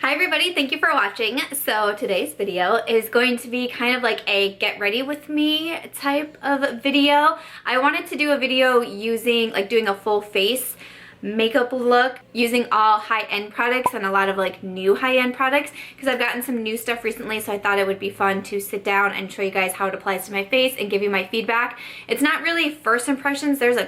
Hi everybody, thank you for watching. So today's video is going to be kind of like a get ready with me type of video. I wanted to do a video using doing a full face makeup look using all high-end products and a lot of new high-end products because I've gotten some new stuff recently, so I thought it would be fun to sit down and show you guys how it applies to my face and give you my feedback. It's not really first impressions. There's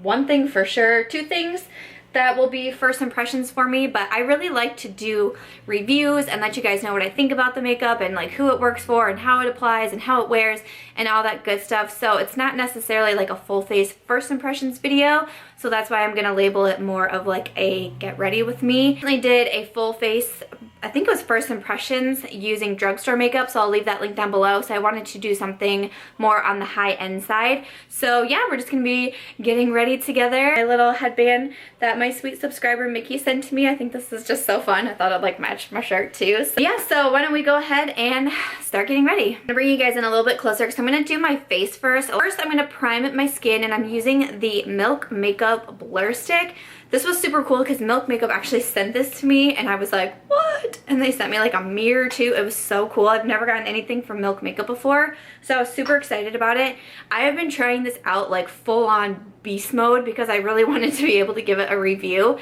one thing for sure, two things that will be first impressions for me, but I really like to do reviews and let you guys know what I think about the makeup and who it works for and how it applies and how it wears and all that good stuff. So it's not necessarily a full face first impressions video, so that's why I'm gonna label it more of a get ready with me. I did a full face, I think it was first impressions using drugstore makeup, so I'll leave that link down below. So I wanted to do something more on the high-end side. So yeah, we're just gonna be getting ready together. My little headband that my sweet subscriber Mickey sent to me. I think this is just so fun. I thought it'd match my shirt too. So yeah, so why don't we go ahead and start getting ready. I'm gonna bring you guys in a little bit closer because I'm gonna do my face first. First, I'm gonna prime my skin and I'm using the Milk Makeup Blur Stick. This was super cool because Milk Makeup actually sent this to me and I was like, what? And they sent me a mirror too. It was so cool. I've never gotten anything from Milk Makeup before, so I was super excited about it. I have been trying this out full on beast mode because I really wanted to be able to give it a review.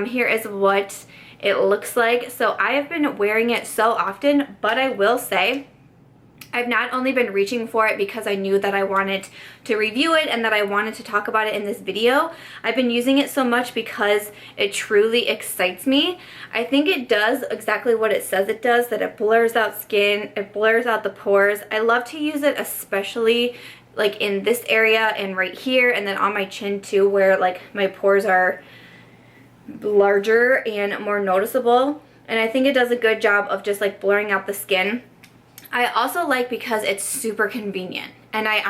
Here is what it looks like. So I have been wearing it so often, but I will say I've not only been reaching for it because I knew that I wanted to review it and that I wanted to talk about it in this video. I've been using it so much because it truly excites me. I think it does exactly what it says it does, that it blurs out skin, it blurs out the pores. I love to use it especially in this area and right here and then on my chin too, where my pores are larger and more noticeable. And I think it does a good job of just blurring out the skin. I also because it's super convenient, and I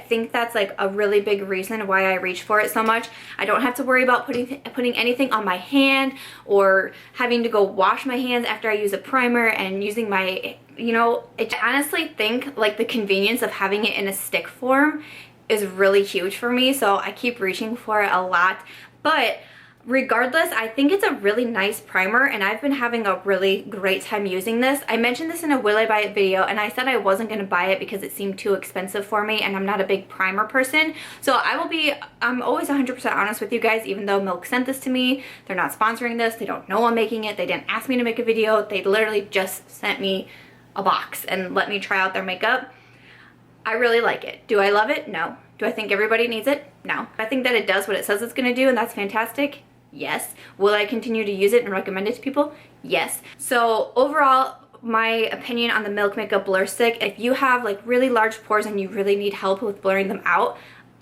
think that's a really big reason why I reach for it so much. I don't have to worry about putting anything on my hand or having to go wash my hands after I use a primer and using my, I honestly think the convenience of having it in a stick form is really huge for me, so I keep reaching for it a lot. But regardless, I think it's a really nice primer and I've been having a really great time using this. I mentioned this in a will I buy it video and I said I wasn't going to buy it because it seemed too expensive for me and I'm not a big primer person. So I'm always 100% honest with you guys, even though Milk sent this to me. They're not sponsoring this. They don't know I'm making it. They didn't ask me to make a video. They literally just sent me a box and let me try out their makeup. I really like it. Do I love it? No. Do I think everybody needs it? No. I think that it does what it says it's going to do and that's fantastic. Yes. Will I continue to use it and recommend it to people? Yes. So overall, my opinion on the Milk Makeup Blur Stick, if you have really large pores and you really need help with blurring them out,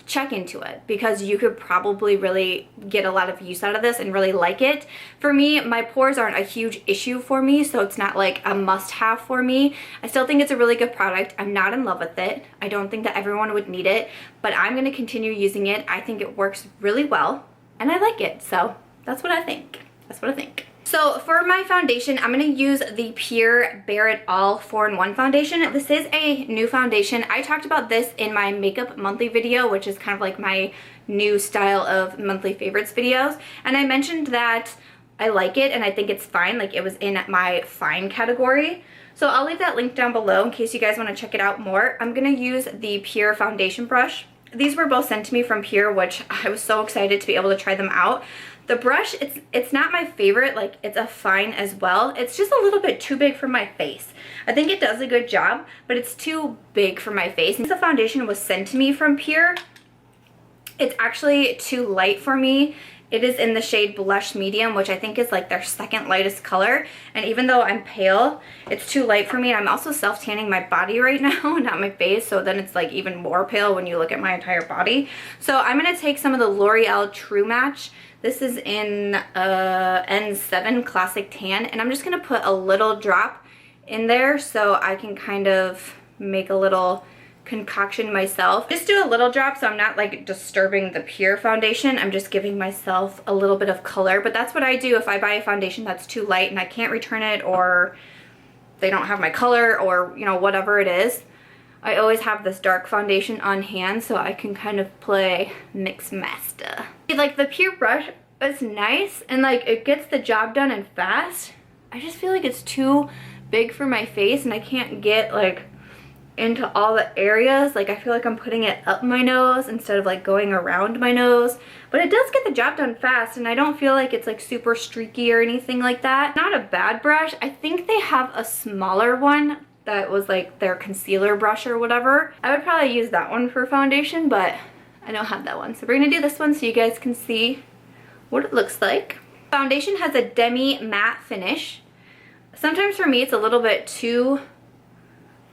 check into it because you could probably really get a lot of use out of this and really like it. For me, my pores aren't a huge issue for me, so it's not a must-have for me. I still think it's a really good product. I'm not in love with it. I don't think that everyone would need it, but I'm going to continue using it. I think it works really well and I like it, so that's what I think. That's what I think. So for my foundation, I'm going to use the Pur Bare It All 4-in-1 foundation. This is a new foundation. I talked about this in my makeup monthly video, which is kind of my new style of monthly favorites videos. And I mentioned that I like it and I think it's fine. It was in my fine category. So I'll leave that link down below in case you guys want to check it out more. I'm going to use the Pur Foundation Brush. These were both sent to me from Pur, which I was so excited to be able to try them out. The brush, it's not my favorite, it's a fine as well. It's just a little bit too big for my face. I think it does a good job, but it's too big for my face. And the foundation was sent to me from Pur. It's actually too light for me. It is in the shade Blush Medium, which I think is their second lightest color. And even though I'm pale, it's too light for me. I'm also self-tanning my body right now, not my face. So then it's even more pale when you look at my entire body. So I'm going to take some of the L'Oreal True Match. This is in N7 Classic Tan. And I'm just going to put a little drop in there so I can kind of make a little concoction myself. Just do a little drop so I'm not disturbing the Pur foundation. I'm just giving myself a little bit of color, but that's what I do if I buy a foundation that's too light and I can't return it or they don't have my color or whatever it is. I always have this dark foundation on hand so I can kind of play mix master. The Pur brush is nice and it gets the job done and fast. I just feel like it's too big for my face and I can't get like into all the areas. Like I feel like I'm putting it up my nose instead of like going around my nose. But it does get the job done fast and I don't feel like it's like super streaky or anything like that. Not a bad brush. I think they have a smaller one that was like their concealer brush or whatever. I would probably use that one for foundation, but I don't have that one. So we're gonna do this one so you guys can see what it looks like. Foundation has a demi matte finish. Sometimes for me it's a little bit too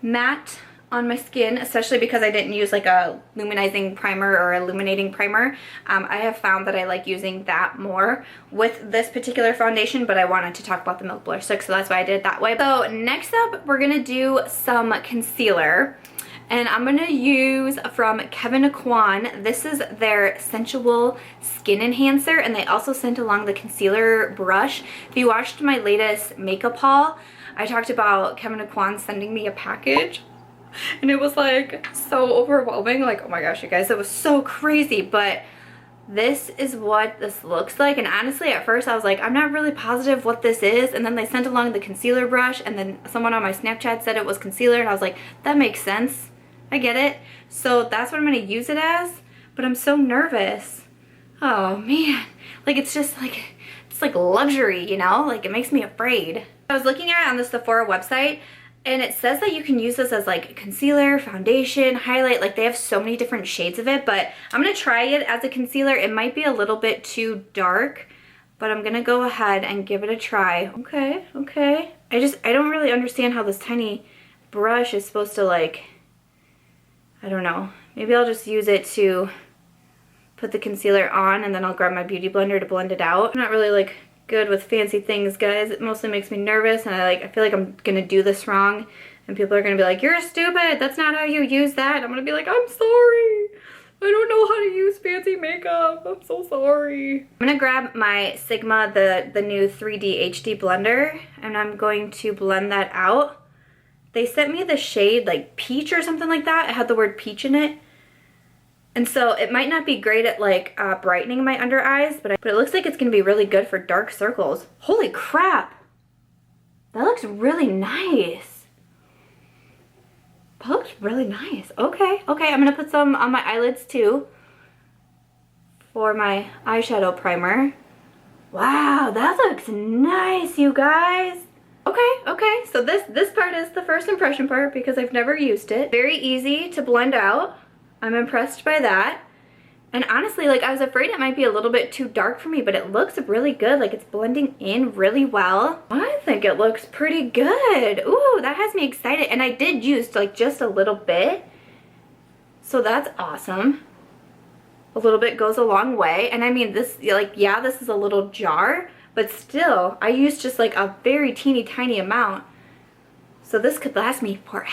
matte on my skin, especially because I didn't use like a luminizing primer or illuminating primer. I have found that I like using that more with this particular foundation, but I wanted to talk about the Milk Blur Stick, so that's why I did it that way. So next up, we're gonna do some concealer. And I'm gonna use from Kevyn Aucoin. This is their Sensual Skin Enhancer, and they also sent along the concealer brush. If you watched my latest makeup haul, I talked about Kevyn Aucoin sending me a package. And it was like so overwhelming, like oh my gosh you guys, it was so crazy. But this is what this looks like, and honestly at first I was like I'm not really positive what this is, and then they sent along the concealer brush, and then someone on my Snapchat said it was concealer, and I was like that makes sense, I get it. So that's what I'm going to use it as, but I'm so nervous. Oh man, like it's just like, it's like luxury, you know, like it makes me afraid. I was looking at it on the Sephora website, and it says that you can use this as like concealer, foundation, highlight, like they have so many different shades of it, but I'm gonna try it as a concealer. It might be a little bit too dark, but I'm gonna go ahead and give it a try. Okay, okay. I don't really understand how this tiny brush is supposed to like, I don't know. Maybe I'll just use it to put the concealer on and then I'll grab my beauty blender to blend it out. I'm not really like good with fancy things, guys. It mostly makes me nervous, and I feel like I'm gonna do this wrong and people are gonna be like, you're stupid, that's not how you use that. And I'm gonna be like, I'm sorry, I don't know how to use fancy makeup, I'm so sorry. I'm gonna grab my Sigma, the new 3D HD blender, and I'm going to blend that out. They sent me the shade like peach or something like that. It had the word peach in it. And so it might not be great at like brightening my under eyes, but it looks like it's gonna be really good for dark circles. Holy crap! That looks really nice. That looks really nice. Okay, okay, I'm gonna put some on my eyelids too for my eyeshadow primer. Wow, that looks nice, you guys. Okay, okay, so this part is the first impression part because I've never used it. Very easy to blend out. I'm impressed by that. And honestly, like I was afraid it might be a little bit too dark for me, but it looks really good. Like it's blending in really well. I think it looks pretty good. Ooh, that has me excited. And I did use like just a little bit. So that's awesome. A little bit goes a long way. And I mean this, like, yeah, this is a little jar, but still I used just like a very teeny tiny amount. So this could last me forever.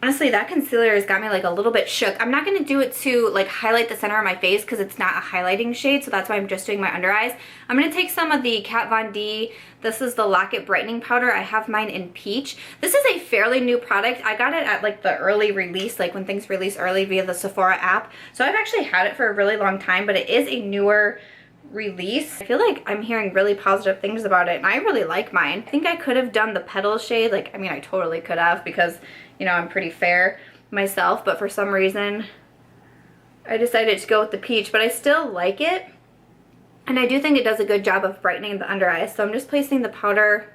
Honestly, that concealer has got me like a little bit shook. I'm not going to do it to like highlight the center of my face because it's not a highlighting shade, so that's why I'm just doing my under eyes. I'm going to take some of the Kat Von D. This is the Lock-It Brightening Powder. I have mine in peach. This is a fairly new product. I got it at like the early release, like when things release early via the Sephora app. So I've actually had it for a really long time, but it is a newer release. I feel like I'm hearing really positive things about it, and I really like mine. I think I could have done the Petal shade. Like, I mean, I totally could have because, you know, I'm pretty fair myself, but for some reason I decided to go with the peach, but I still like it. And I do think it does a good job of brightening the under eyes. So I'm just placing the powder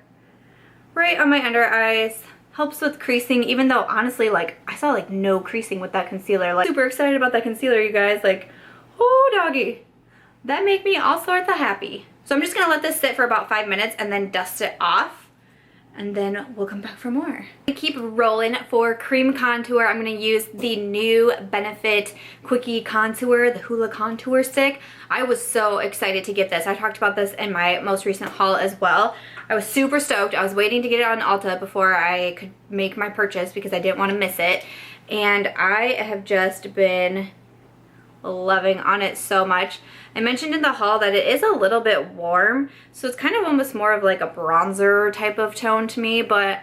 right on my under eyes. Helps with creasing, even though honestly, like, I saw like no creasing with that concealer. Like, super excited about that concealer, you guys. Like, oh doggy, that make me all sorts of happy. So I'm just gonna let this sit for about 5 minutes and then dust it off, and then we'll come back for more. To keep rolling for cream contour, I'm gonna use the new Benefit Quickie Contour, the Hula Contour Stick. I was so excited to get this. I talked about this in my most recent haul as well. I was super stoked. I was waiting to get it on Ulta before I could make my purchase because I didn't want to miss it. And I have just been loving on it so much. I mentioned in the haul that it is a little bit warm, so it's kind of almost more of like a bronzer type of tone to me, but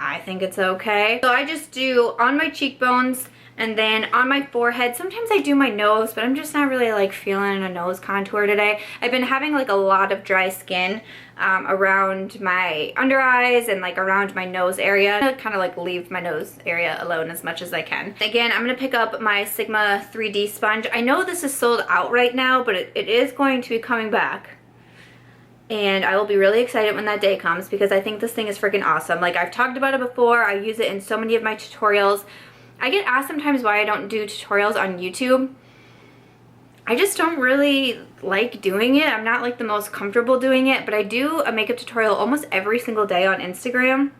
I think it's okay. So I just do on my cheekbones And then on my forehead, sometimes I do my nose, but I'm just not really like feeling a nose contour today. I've been having like a lot of dry skin around my under eyes and like around my nose area. I kind of like leave my nose area alone as much as I can. Again, I'm gonna pick up my Sigma 3D sponge. I know this is sold out right now, but it is going to be coming back. And I will be really excited when that day comes because I think this thing is freaking awesome. Like, I've talked about it before. I use it in so many of my tutorials. I get asked sometimes why I don't do tutorials on YouTube. I just don't really like doing it. I'm not like the most comfortable doing it, but I do a makeup tutorial almost every single day on Instagram.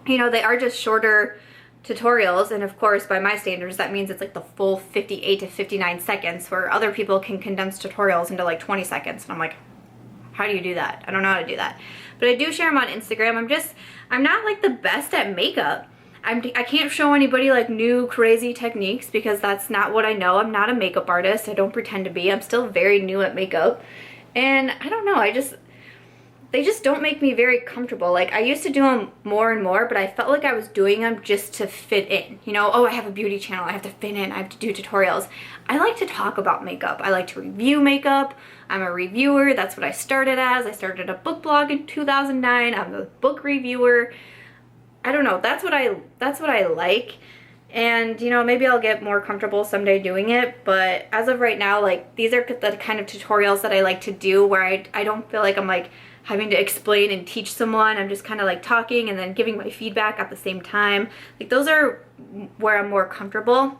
You know, they are just shorter tutorials, and of course by my standards that means it's like the full 58 to 59 seconds, where other people can condense tutorials into like 20 seconds, and I'm like, how do you do that? I don't know how to do that. But I do share them on Instagram. I'm not like the best at makeup. I can't show anybody like new crazy techniques because that's not what I know. I'm not a makeup artist. I don't pretend to be. I'm still very new at makeup. And I don't know, they just don't make me very comfortable. Like, I used to do them more and more, but I felt like I was doing them just to fit in. You know, oh, I have a beauty channel, I have to fit in, I have to do tutorials. I like to talk about makeup. I like to review makeup. I'm a reviewer. That's what I started as. I started a book blog in 2009. I'm a book reviewer. I don't know. That's what I like. And, you know, maybe I'll get more comfortable someday doing it. But as of right now, like, these are the kind of tutorials that I like to do where I don't feel like I'm like having to explain and teach someone. I'm just kind of like talking and then giving my feedback at the same time. Like, those are where I'm more comfortable.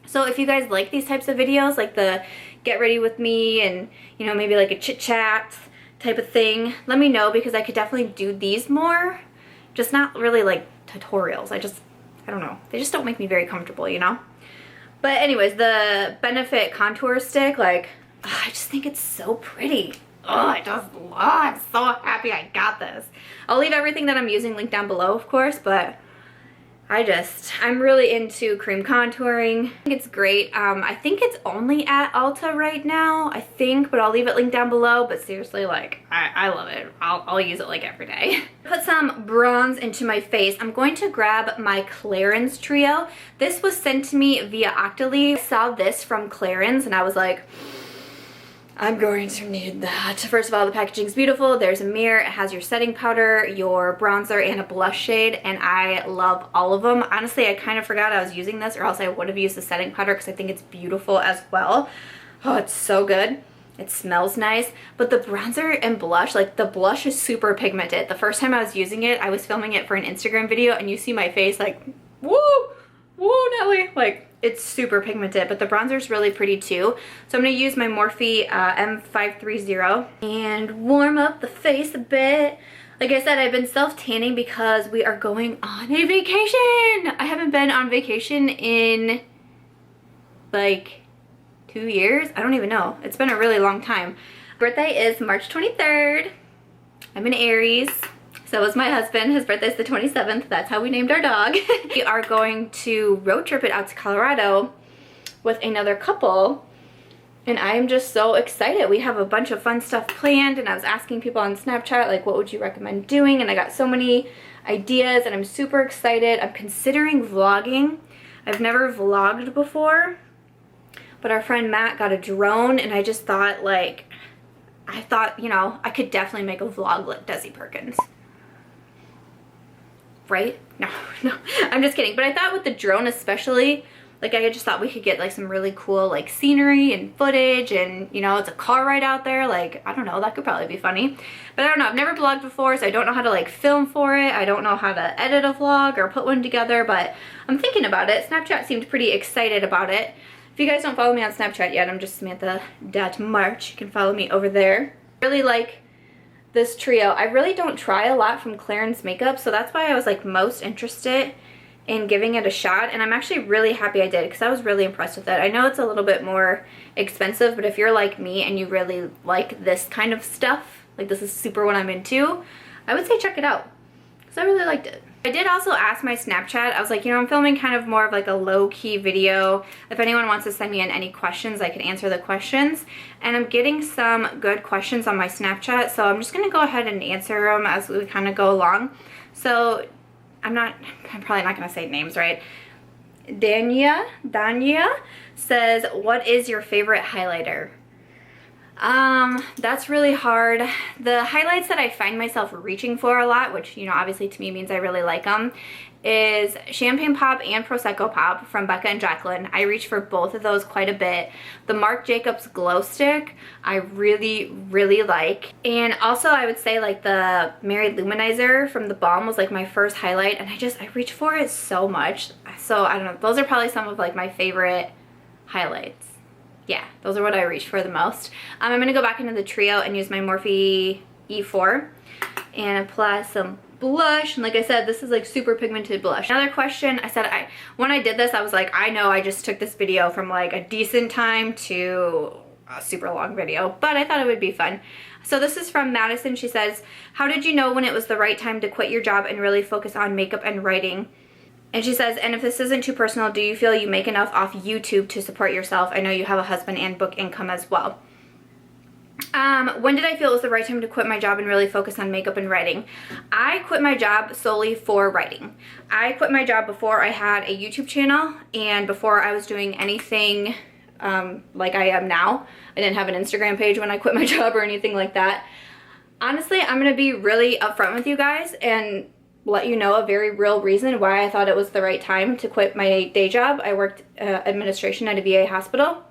So if you guys like these types of videos, like the get ready with me and, you know, maybe like a chit chat type of thing, let me know because I could definitely do these more. Just not really like tutorials. I don't know. They just don't make me very comfortable, you know? But anyways, the Benefit contour stick, like, I just think it's so pretty. Oh, I'm so happy I got this. I'll leave everything that I'm using linked down below, of course, but I'm really into cream contouring. I think it's great. I think it's only at Ulta right now, I think, but I'll leave it linked down below. But seriously, like, I love it. I'll use it like every day. Put some bronze into my face. I'm going to grab my Clarins trio. This was sent to me via Octoly. I saw this from Clarins and I was like, I'm going to need that. First of all, the packaging's beautiful. There's a mirror. It has your setting powder, your bronzer, and a blush shade, and I love all of them. Honestly, I kind of forgot I was using this, or else I would have used the setting powder because I think it's beautiful as well. Oh, it's so good. It smells nice. But the bronzer and blush, like, the blush is super pigmented. The first time I was using it, I was filming it for an Instagram video, and you see my face like, woo, woo, Nelly. Like, it's super pigmented, but the bronzer is really pretty too. So I'm going to use my Morphe M530 and warm up the face a bit. Like I said, I've been self-tanning because we are going on a vacation. I haven't been on vacation in like 2 years. I don't even know. It's been a really long time. Birthday is March 23rd. I'm an Aries. So is my husband. His birthday's the 27th. That's how we named our dog. We are going to road trip it out to Colorado with another couple. And I am just so excited. We have a bunch of fun stuff planned, and I was asking people on Snapchat, like, what would you recommend doing? And I got so many ideas, and I'm super excited. I'm considering vlogging. I've never vlogged before, but our friend Matt got a drone, and I just thought, like, you know, I could definitely make a vlog like Desi Perkins. Right? No, I'm just kidding. But I thought with the drone especially, like, I just thought we could get like some really cool like scenery and footage, and, you know, it's a car ride out there. Like, I don't know, that could probably be funny. But I don't know, I've never vlogged before, so I don't know how to like film for it. I don't know how to edit a vlog or put one together, but I'm thinking about it. Snapchat seemed pretty excited about it. If you guys don't follow me on Snapchat yet, I'm just Samantha.March. You can follow me over there. Really like this trio. I really don't try a lot from Clarins makeup, so that's why I was like most interested in giving it a shot, and I'm actually really happy I did because I was really impressed with it. I know it's a little bit more expensive, but if you're like me and you really like this kind of stuff, like this is super what I'm into, I would say check it out because I really liked it. I did also ask my Snapchat. I was like, you know, I'm filming kind of more of like a low-key video. If anyone wants to send me in any questions, I can answer the questions. And I'm getting some good questions on my Snapchat, so I'm just going to go ahead and answer them as we kind of go along. So I'm probably not going to say names, right? Danya says, what is your favorite highlighter? That's really hard. The highlights that I find myself reaching for a lot, which, you know, obviously to me means I really like them, is Champagne Pop and Prosecco Pop from Becca and Jacqueline. I reach for both of those quite a bit. The Marc Jacobs Glow Stick, I really, really like. And also I would say like the Mary Luminizer from the Balm was like my first highlight, and I reach for it so much. So I don't know, those are probably some of like my favorite highlights. Yeah, those are what I reach for the most. I'm gonna go back into the trio and use my Morphe E4 and apply some blush. And like I said, this is like super pigmented blush. Another question, when I did this, I was like, I know I just took this video from like a decent time to a super long video, but I thought it would be fun. So this is from Madison. She says, how did you know when it was the right time to quit your job and really focus on makeup and writing? And she says, and if this isn't too personal, do you feel you make enough off YouTube to support yourself? I know you have a husband and book income as well. When did I feel it was the right time to quit my job and really focus on makeup and writing? I quit my job solely for writing. I quit my job before I had a YouTube channel and before I was doing anything like I am now. I didn't have an Instagram page when I quit my job or anything like that. Honestly, I'm going to be really upfront with you guys and let you know a very real reason why I thought it was the right time to quit my day job. I worked administration at a VA hospital.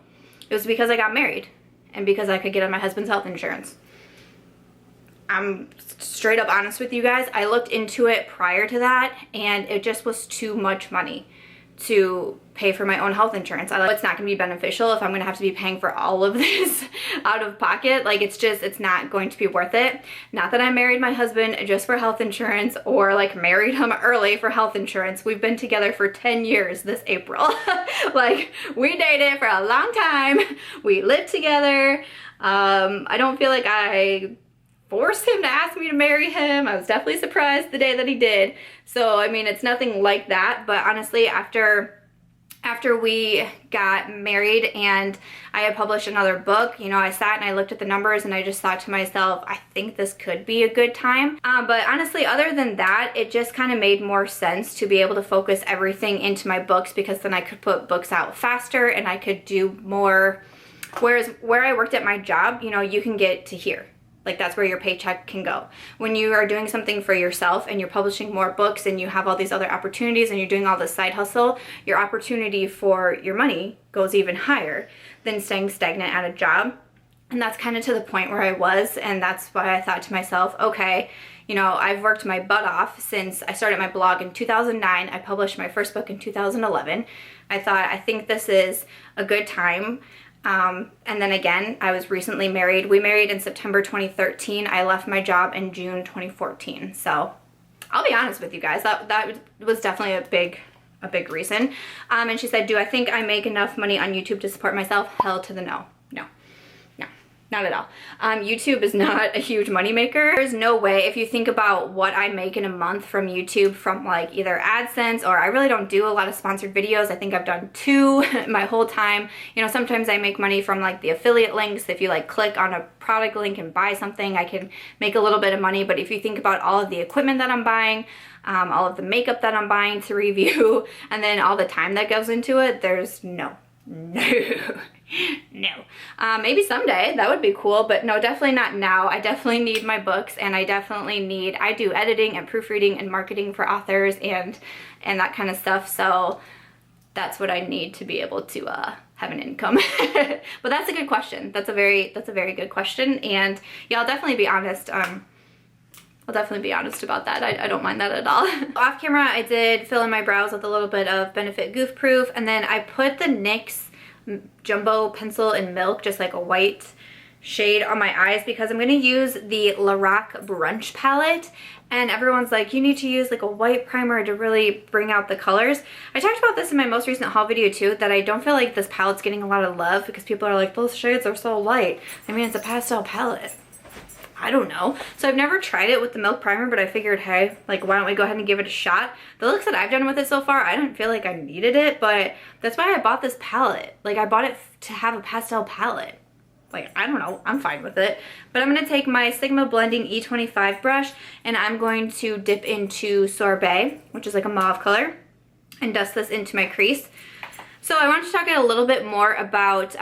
It was because I got married and because I could get on my husband's health insurance. I'm straight up honest with you guys. I looked into it prior to that and it just was too much money to pay for my own health insurance. It's not going to be beneficial if I'm going to have to be paying for all of this out of pocket. Like it's not going to be worth it. Not that I married my husband just for health insurance or like married him early for health insurance. We've been together for 10 years this April. Like we dated for a long time. We lived together. I don't feel like I forced him to ask me to marry him. I was definitely surprised the day that he did. So, I mean, it's nothing like that. But honestly, after we got married and I had published another book, you know, I sat and I looked at the numbers and I just thought to myself, I think this could be a good time. But honestly, other than that, it just kind of made more sense to be able to focus everything into my books, because then I could put books out faster and I could do more. Whereas where I worked at my job, you know, you can get to here. Like that's where your paycheck can go. When you are doing something for yourself and you're publishing more books and you have all these other opportunities and you're doing all this side hustle, your opportunity for your money goes even higher than staying stagnant at a job. And that's kind of to the point where I was, and that's why I thought to myself, okay, you know, I've worked my butt off since I started my blog in 2009. I published my first book in 2011. I thought, I think this is a good time. And then again, I was recently married. We married in September 2013. I left my job in June 2014. So I'll be honest with you guys, that was definitely a big reason. And she said, do I think I make enough money on YouTube to support myself? Hell to the no. Not at all. YouTube is not a huge moneymaker. There's no way, if you think about what I make in a month from YouTube, from like either AdSense, or I really don't do a lot of sponsored videos. I think I've done 2 my whole time. You know, sometimes I make money from like the affiliate links. If you like click on a product link and buy something, I can make a little bit of money. But if you think about all of the equipment that I'm buying, all of the makeup that I'm buying to review, and then all the time that goes into it, there's no. Maybe someday, that would be cool, but no, definitely not now. I definitely need my books, and I do editing and proofreading and marketing for authors and that kind of stuff, so that's what I need to be able to have an income. But that's a good question. That's a very good question, and yeah, I'll definitely be honest. I'll definitely be honest about that. I don't mind that at all. Off camera, I did fill in my brows with a little bit of Benefit Goof Proof, and then I put the NYX Jumbo Pencil in Milk, just like a white shade on my eyes, because I'm going to use the Lorac Brunch palette, and everyone's like, you need to use like a white primer to really bring out the colors. I talked about this in my most recent haul video too, that I don't feel like this palette's getting a lot of love because people are like, those shades are so light. I mean, it's a pastel palette. I don't know. So I've never tried it with the Milk primer, but I figured, hey, like, why don't we go ahead and give it a shot? The looks that I've done with it so far, I didn't feel like I needed it, but that's why I bought this palette. Like, I bought it to have a pastel palette. Like, I don't know, I'm fine with it. But I'm gonna take my Sigma Blending E25 brush, and I'm going to dip into Sorbet, which is like a mauve color. and dust this into my crease. So I wanted to talk a little bit more about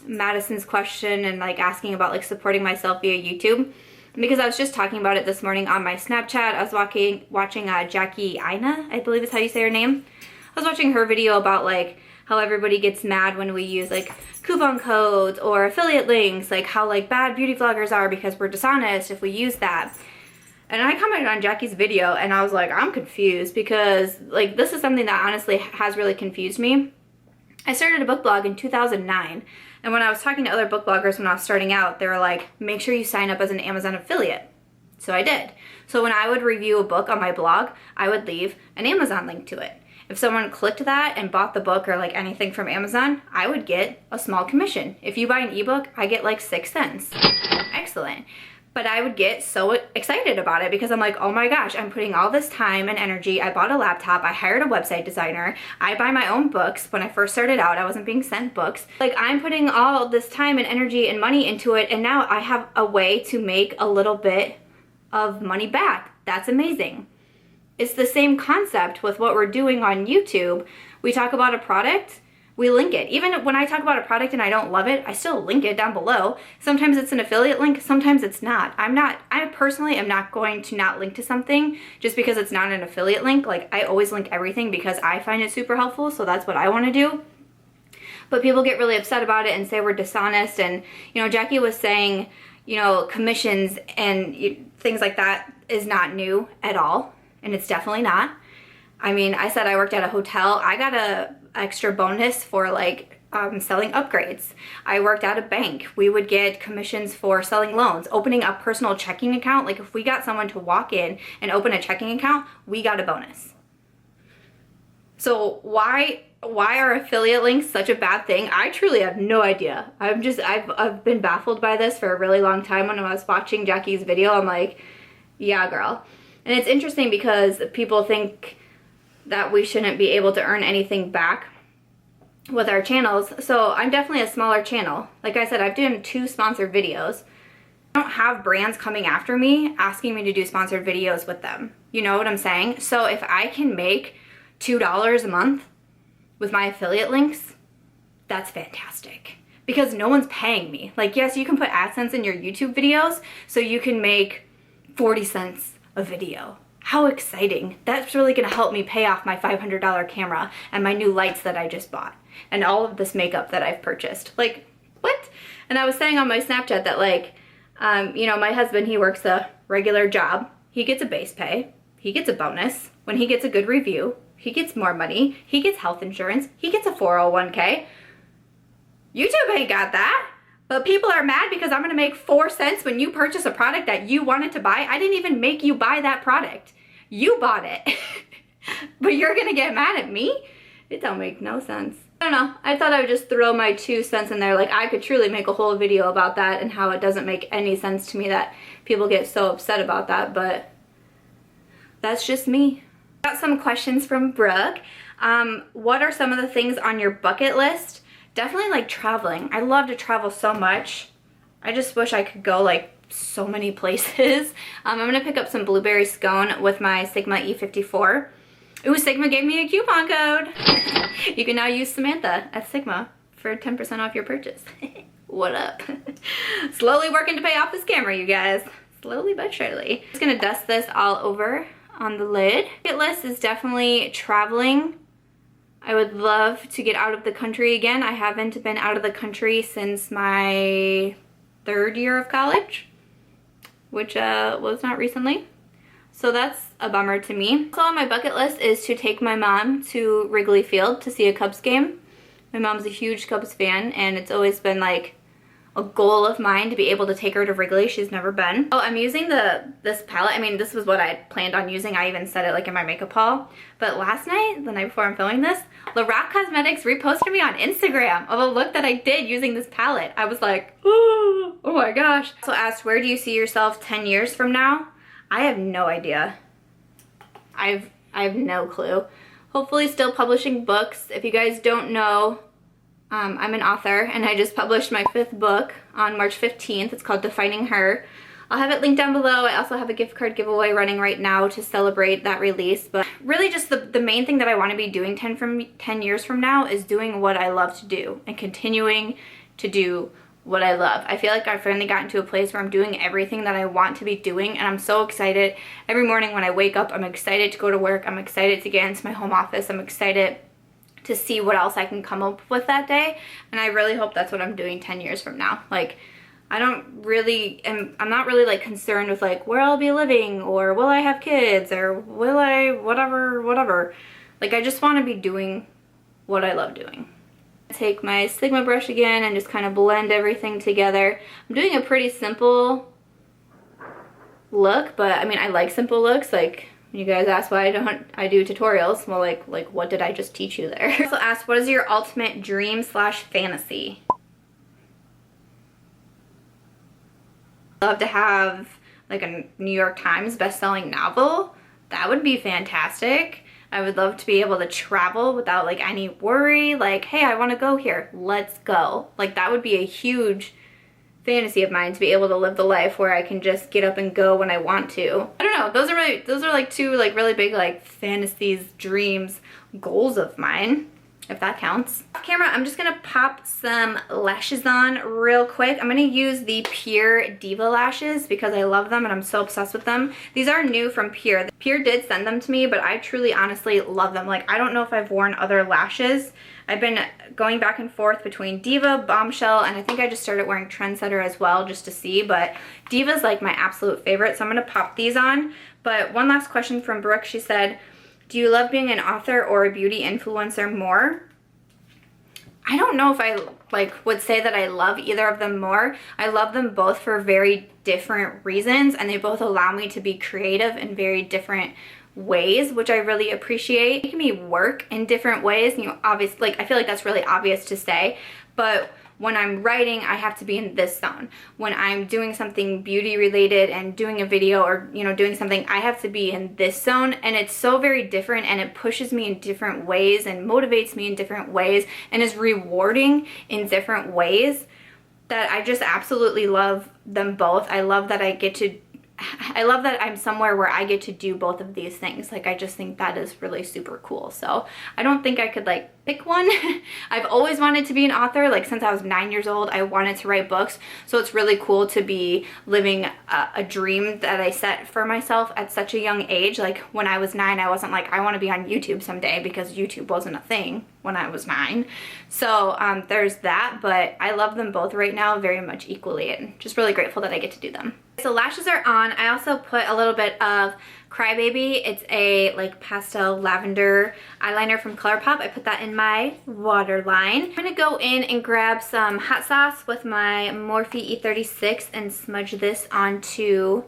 Madison's question and like asking about like supporting myself via YouTube, because I was just talking about it this morning on my Snapchat. I was watching Jackie Ina, I believe is how you say her name. I was watching her video about like how everybody gets mad when we use like coupon codes or affiliate links, like how like bad beauty vloggers are because we're dishonest if we use that. And I commented on Jackie's video and I was like, I'm confused, because like this is something that honestly has really confused me. I started a book blog in 2009, and when I was talking to other book bloggers when I was starting out, they were like, make sure you sign up as an Amazon affiliate. So I did. So when I would review a book on my blog, I would leave an Amazon link to it. If someone clicked that and bought the book or like anything from Amazon, I would get a small commission. If you buy an ebook, I get like 6 cents. Excellent. But I would get so excited about it because I'm like, oh my gosh, I'm putting all this time and energy. I bought a laptop, I hired a website designer, I buy my own books. When I first started out, I wasn't being sent books. Like, I'm putting all this time and energy and money into it, and now I have a way to make a little bit of money back. That's amazing. It's the same concept with what we're doing on YouTube. We talk about a product, we link it. Even when I talk about a product and I don't love it, I still link it down below. Sometimes it's an affiliate link, sometimes it's not. I personally am not going to not link to something just because it's not an affiliate link. Like, I always link everything because I find it super helpful, so that's what I want to do. But people get really upset about it and say we're dishonest, and you know, Jackie was saying, you know, commissions and things like that is not new at all, and it's definitely not. I mean, I said I worked at a hotel. I got a extra bonus for like selling upgrades. I worked at a bank. We would get commissions for selling loans, opening a personal checking account. Like, if we got someone to walk in and open a checking account, we got a bonus. So why are affiliate links such a bad thing? I truly have no idea. I've been baffled by this for a really long time. When I was watching Jackie's video, I'm like, yeah, girl. And it's interesting because people think that we shouldn't be able to earn anything back with our channels. So I'm definitely a smaller channel. Like I said, I've done 2 sponsored videos. I don't have brands coming after me asking me to do sponsored videos with them. You know what I'm saying? So if I can make $2 a month with my affiliate links, that's fantastic. Because no one's paying me. Like, yes, you can put AdSense in your YouTube videos so you can make 40 cents a video. How exciting. That's really gonna help me pay off my $500 camera and my new lights that I just bought and all of this makeup that I've purchased. Like, what? And I was saying on my Snapchat that like, you know, my husband, he works a regular job. He gets a base pay. He gets a bonus. When he gets a good review, he gets more money. He gets health insurance. He gets a 401k. YouTube ain't got that. But people are mad because I'm gonna make 4 cents when you purchase a product that you wanted to buy. I didn't even make you buy that product. You bought it. But you're gonna get mad at me? It don't make no sense. I don't know. I thought I would just throw my 2 cents in there. Like, I could truly make a whole video about that and how it doesn't make any sense to me that people get so upset about that, but that's just me. Got some questions from Brooke. What are some of the things on your bucket list? Definitely like traveling. I love to travel so much. I just wish I could go like so many places. I'm gonna pick up some blueberry scone with my Sigma E54. Ooh, Sigma gave me a coupon code. You can now use Samantha at Sigma for 10% off your purchase. What up? Slowly working to pay off this camera, you guys. Slowly but surely. Just gonna dust this all over on the lid. Bucket list is definitely traveling. I would love to get out of the country again. I haven't been out of the country since my 3rd year of college, which was not recently. So that's a bummer to me. Also on my bucket list is to take my mom to Wrigley Field to see a Cubs game. My mom's a huge Cubs fan, and it's always been like a goal of mine to be able to take her to Wrigley. She's never been. Oh, I'm using this palette. I mean, this was what I planned on using. I even said it like in my makeup haul. But last night, the night before I'm filming this, Lorac Cosmetics reposted me on Instagram of a look that I did using this palette. I was like, oh my gosh. So asked, where do you see yourself 10 years from now? I have no idea. I have no clue. Hopefully still publishing books. If you guys don't know, I'm an author, and I just published my 5th book on March 15th. It's called Defining Her. I'll have it linked down below. I also have a gift card giveaway running right now to celebrate that release. But really just the main thing that I want to be doing 10 years from now is doing what I love to do and continuing to do what I love. I feel like I've finally gotten to a place where I'm doing everything that I want to be doing, and I'm so excited. Every morning when I wake up, I'm excited to go to work. I'm excited to get into my home office. I'm excited to see what else I can come up with that day, and I really hope that's what I'm doing 10 years from now. Like, I'm not really like concerned with like where I'll be living or will I have kids or will I whatever. Like, I just want to be doing what I love doing. Take my Sigma brush again and just kind of blend everything together. I'm doing a pretty simple look, but I mean, I like simple looks. Like, you guys ask why I do tutorials. Well, like what did I just teach you there? Also asked, what is your ultimate dream / fantasy? Love to have like a New York Times best-selling novel. That would be fantastic. I would love to be able to travel without like any worry, like, hey, I want to go here, let's go. Like, that would be a huge fantasy of mine, to be able to live the life where I can just get up and go when I want to. I don't know, those are like two like really big like fantasies, dreams, goals of mine, if that counts. Off camera, I'm just gonna pop some lashes on real quick. I'm gonna use the Pur Diva Lashes because I love them and I'm so obsessed with them. These are new from Pur. Pur did send them to me, but I truly honestly love them. Like, I don't know if I've worn other lashes. I've been going back and forth between Diva, Bombshell, and I think I just started wearing Trendsetter as well just to see, but Diva's like my absolute favorite, so I'm gonna pop these on. But one last question from Brooke. She said, do you love being an author or a beauty influencer more? I don't know if I would say that I love either of them more. I love them both for very different reasons, and they both allow me to be creative in very different ways, which I really appreciate. Making me work in different ways, you know, obviously, like, I feel like that's really obvious to say, but when I'm writing, I have to be in this zone. When I'm doing something beauty related and doing a video or, you know, doing something, I have to be in this zone, and it's so very different, and it pushes me in different ways and motivates me in different ways and is rewarding in different ways that I just absolutely love them both. I love that I'm somewhere where I get to do both of these things. Like, I just think that is really super cool. So I don't think I could like pick one. I've always wanted to be an author. Like, since I was 9 years old, I wanted to write books. So it's really cool to be living a dream that I set for myself at such a young age. Like, when I was 9, I wasn't like, I want to be on YouTube someday, because YouTube wasn't a thing when I was 9. So there's that, but I love them both right now very much equally, and just really grateful that I get to do them. So lashes are on. I also put a little bit of Crybaby. It's a like pastel lavender eyeliner from Colourpop. I put that in my waterline. I'm gonna go in and grab some hot sauce with my Morphe E36 and smudge this onto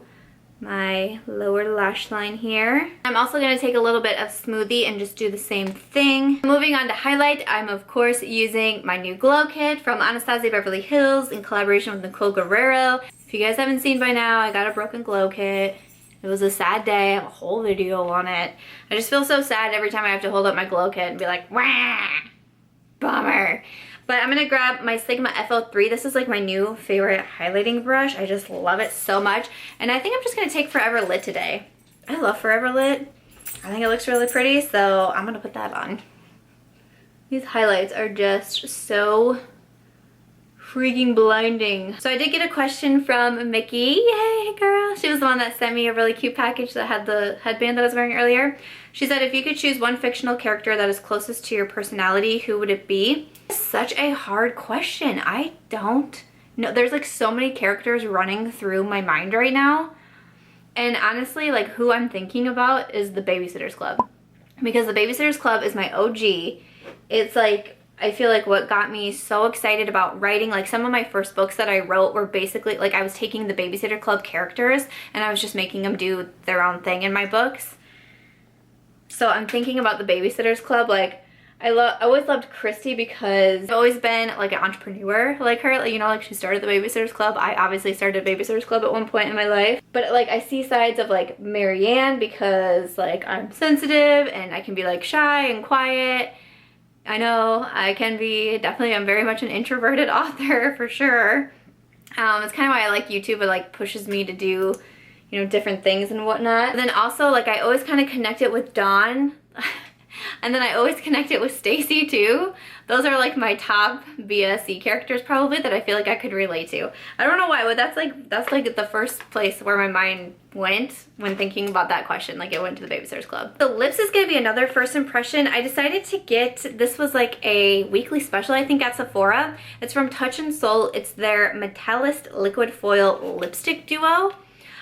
my lower lash line here. I'm also going to take a little bit of smoothie and just do the same thing. Moving on to highlight, I'm of course using my new glow kit from Anastasia Beverly Hills in collaboration with Nicole Guerriero. If you guys haven't seen by now, I got a broken glow kit. It was a sad day. I have a whole video on it. I just feel so sad every time I have to hold up my glow kit and be like, wah, bummer. But I'm gonna grab my Sigma FL3. This is like my new favorite highlighting brush. I just love it so much. And I think I'm just gonna take Forever Lit today. I love Forever Lit. I think it looks really pretty, so I'm gonna put that on. These highlights are just so freaking blinding. So I did get a question from Mickey. Yay, girl. She was the one that sent me a really cute package that had the headband that I was wearing earlier. She said, if you could choose one fictional character that is closest to your personality, who would it be? Such a hard question. I don't know. There's like so many characters running through my mind right now. And honestly, like, who I'm thinking about is the Babysitter's Club. Because the Babysitter's Club is my OG. It's like, I feel like what got me so excited about writing, like some of my first books that I wrote were basically like I was taking the Babysitter Club characters and I was just making them do their own thing in my books. So I'm thinking about the Babysitter's Club. Like, I always loved Christy because I've always been like an entrepreneur like her. Like, you know, like she started the Babysitter's Club. I obviously started Babysitter's Club at one point in my life. But like I see sides of like Marianne because like I'm sensitive and I can be like shy and quiet. I know I can be, definitely I'm very much an introverted author for sure. It's kind of why I like YouTube. It like pushes me to do, you know, different things and whatnot. And then also like I always kind of connect it with Dawn. And then I always connect it with Stacy too. Those are like my top BSC characters probably that I feel like I could relate to. I don't know why, but that's like the first place where my mind went when thinking about that question. Like it went to the Babysitters Club. The lips is gonna be another first impression. I decided to get, this was like a weekly special I think at Sephora. It's from Touch in Sol. It's their Metallist Liquid Foil Lipstick Duo.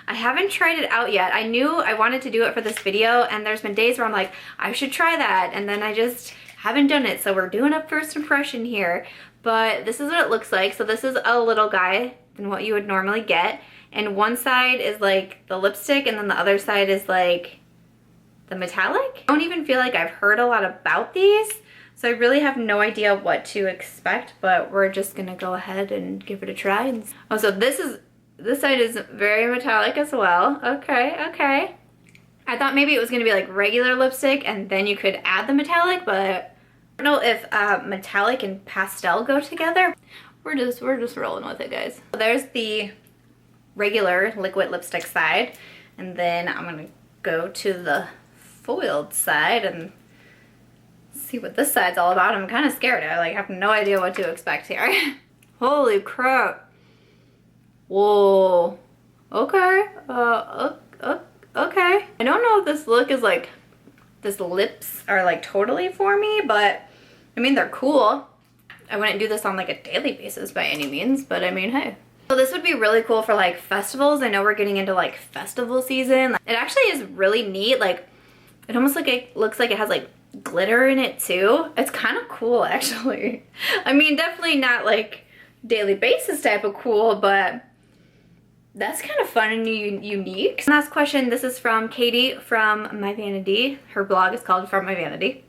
I haven't tried it out yet. I knew I wanted to do it for this video, and there's been days where I'm like, I should try that, and then I just haven't done it. So we're doing a first impression here, but this is what it looks like. So this is a little guy than what you would normally get, and one side is like the lipstick, and then the other side is like the metallic. I don't even feel like I've heard a lot about these, so I really have no idea what to expect, but we're just gonna go ahead and give it a try. Oh, so this side is very metallic as well. Okay, okay. I thought maybe it was gonna be like regular lipstick and then you could add the metallic, but I don't know if metallic and pastel go together. We're just rolling with it, guys. So there's the regular liquid lipstick side, and then I'm gonna go to the foiled side and see what this side's all about. I'm kind of scared. I like have no idea what to expect here. Holy crap. Whoa. Okay. Okay. I don't know if this look is like, this lips are like totally for me, but I mean, they're cool. I wouldn't do this on like a daily basis by any means, but I mean, hey. So this would be really cool for like festivals. I know we're getting into like festival season. It actually is really neat. Like, it almost like it looks like it has like glitter in it too. It's kind of cool actually. I mean, definitely not like daily basis type of cool, but that's kind of fun and unique. Last question, this is from Katie from My Vanity. Her blog is called From My Vanity.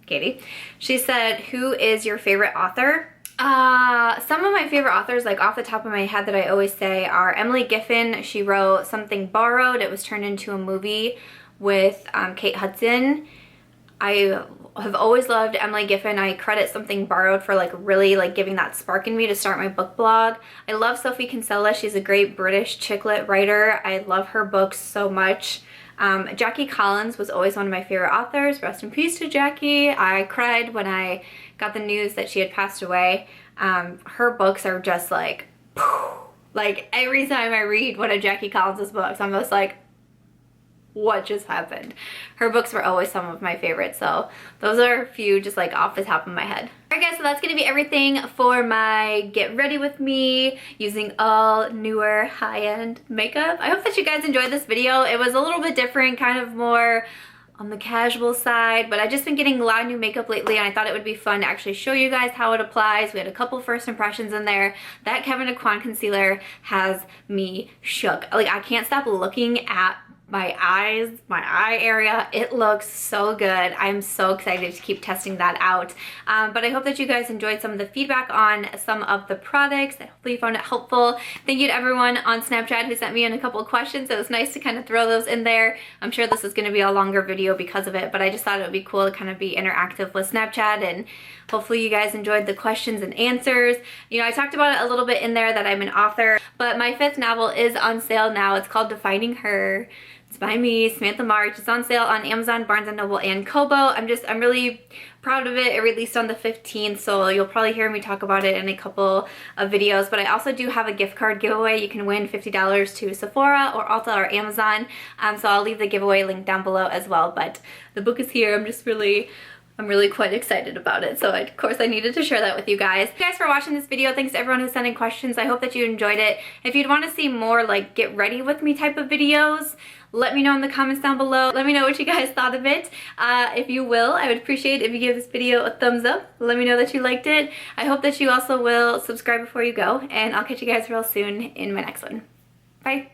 Katie. She said, who is your favorite author? Some of my favorite authors, like off the top of my head that I always say, are Emily Giffin. She wrote Something Borrowed. It was turned into a movie with Kate Hudson. I have always loved Emily Giffin. I credit Something Borrowed for like really like giving that spark in me to start my book blog. I love Sophie Kinsella. She's a great British chick lit writer. I love her books so much. Jackie Collins was always one of my favorite authors. Rest in peace to Jackie. I cried when I got the news that she had passed away. Her books are just like, like every time I read one of Jackie Collins' books, I'm just like, what just happened? Her books were always some of my favorites, so those are a few just like off the top of my head. Alright guys, so that's gonna be everything for my get ready with me using all newer high-end makeup. I hope that you guys enjoyed this video. It was a little bit different, kind of more on the casual side, but I've just been getting a lot of new makeup lately, and I thought it would be fun to actually show you guys how it applies. We had a couple first impressions in there. That Kevyn Aucoin concealer has me shook. Like, I can't stop looking at my eyes, my eye area. It looks so good. I'm so excited to keep testing that out. But I hope that you guys enjoyed some of the feedback on some of the products. I hopefully you found it helpful. Thank you to everyone on Snapchat who sent me in a couple of questions. It was nice to kind of throw those in there. I'm sure this is going to be a longer video because of it, but I just thought it would be cool to kind of be interactive with Snapchat, and hopefully you guys enjoyed the questions and answers. You know, I talked about it a little bit in there that I'm an author, but my 5th novel is on sale now. It's called Defining Her. It's by me, Samantha March. It's on sale on Amazon, Barnes & Noble, and Kobo. I'm really proud of it. It released on the 15th, so you'll probably hear me talk about it in a couple of videos. But I also do have a gift card giveaway. You can win $50 to Sephora or Ulta or Amazon. So I'll leave the giveaway link down below as well. But the book is here. I'm really quite excited about it, so of course I needed to share that with you guys. Thank you guys for watching this video. Thanks to everyone who sent in questions. I hope that you enjoyed it. If you'd want to see more like get ready with me type of videos, let me know in the comments down below. Let me know what you guys thought of it. If you will, I would appreciate if you give this video a thumbs up. Let me know that you liked it. I hope that you also will subscribe before you go, and I'll catch you guys real soon in my next one. Bye.